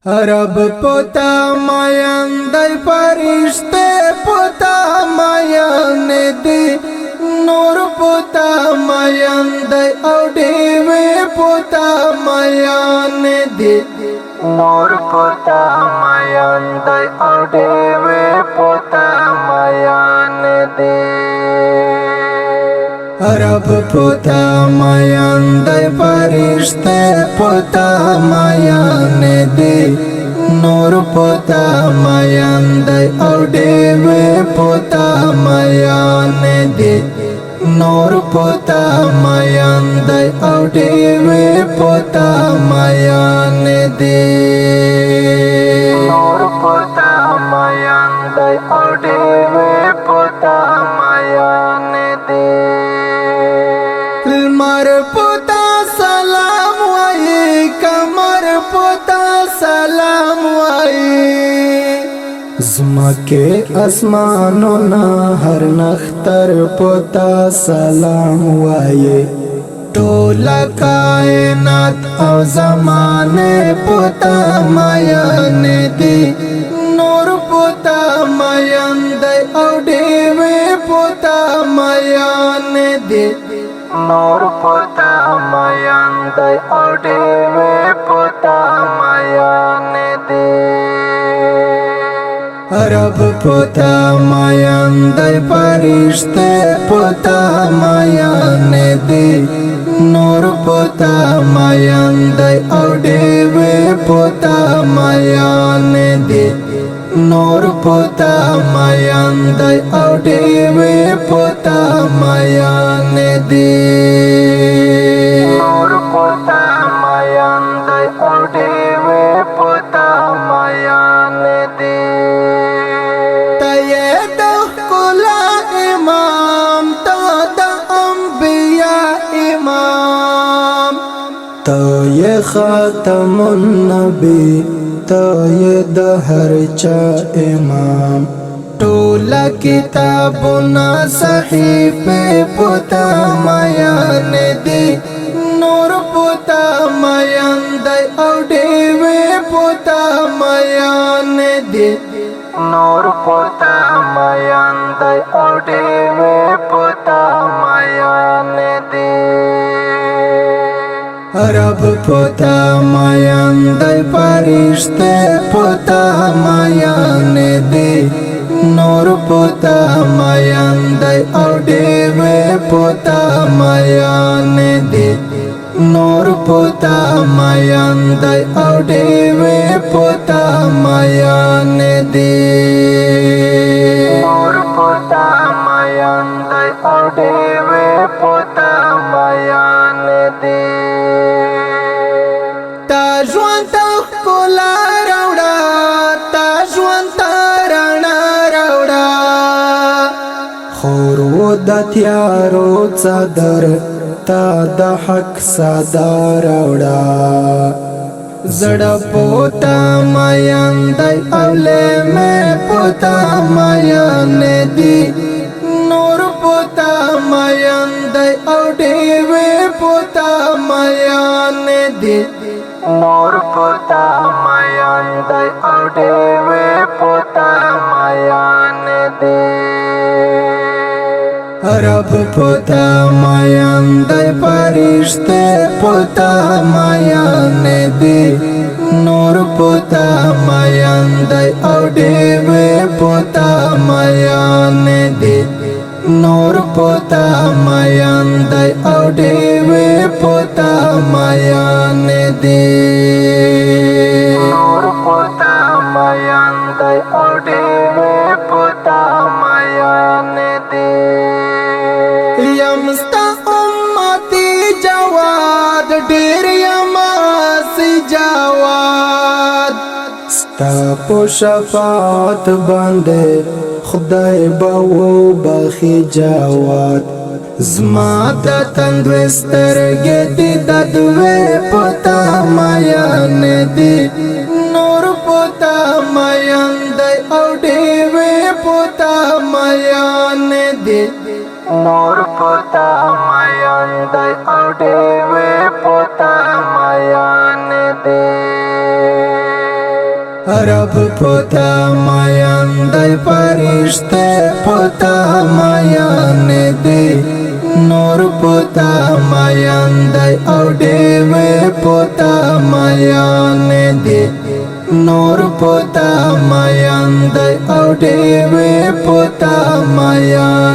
رب پتا ماین دی فرشتے پتا ماین دی نور پتا ماین دی او دیوی پتا ماین دی نور پتا ماین دی او دیوی پتا ماین دی رب پتا ماین دی فرشتے پتا ماین دی نور پتا ماین دی او دیوی پتا ماین دی نور پتا ماین دی او دیوی پتا ماین دی نور پتا ماین دی او دیوی پتا ماین دی المر پتا سلام وائی کمر پتا سلام وائی زمکے اسمانونا ہر نختر پتا سلام وائی ٹولا کائنات او زمانے پتا ماین دی نور پتا ماین دی او دیوی پتا ماین دی نور پتا ماین دی او دیوی پتا ماین دی رب پتا ماین دی فرشتے پتا ماین دی نور پتا ماین دی او دیوی پتا ماین دی نور پتا ماین دی او دیوی پتا ماین دی نور پتا ماین دی او دیوی پتا ماین دی تید کلا امام تا دا انبیاء امام تو یہ خاتم النبی تو یہ دہر چا امام ٹولا کتابنا صحیفے پتا ماین دی نور پتا ماین دی او دیوی پتا ماین دی نور پتا ماین دی او دیوی پتا ماین دی رب پتا ماین دی فرشتے پتا ماین دی نور پتا ماین دی او دیوی پتا ماین دی نور پتا ماین دی او دیوی پتا ماین دی نور پتا ماین دی او دیوی پتا ماین دی تا ژوند ته ښکلا راوړه تا ژوند ته رڼا راوړه خور د تیارو څادر تا د حق صدا راوړه زړه پوتا ماین دی اوله مې پوتا ماین دی نور پوتا ماین دی او دیوی پوتا ماین دی نور پتا ماین دی او دیوی پتا ماین دی رب پتا ماین دی فرشتے پتا ماین دی نور پتا ماین دی او دیوی پتا ماین دی نور پتا ماین دی او دیوی پتا ماین دی نور پتا ماین دی او دیوی پتا ماین دی یمستا امتی جواد ډیر یماسی جواد ستا په شفاعت باندې خدای باو بخی جواد زما د تندوی سترګې دي د دوی پتا ماین دی نور پتا ماین دی او دیوی پتا ماین دی نور پتا ماین دی او دیوی پتا ماین دی Arab pota mayandai parishte pota mayane de Nur pota mayandai audeve pota mayane de Nur pota mayandai audeve pota mayane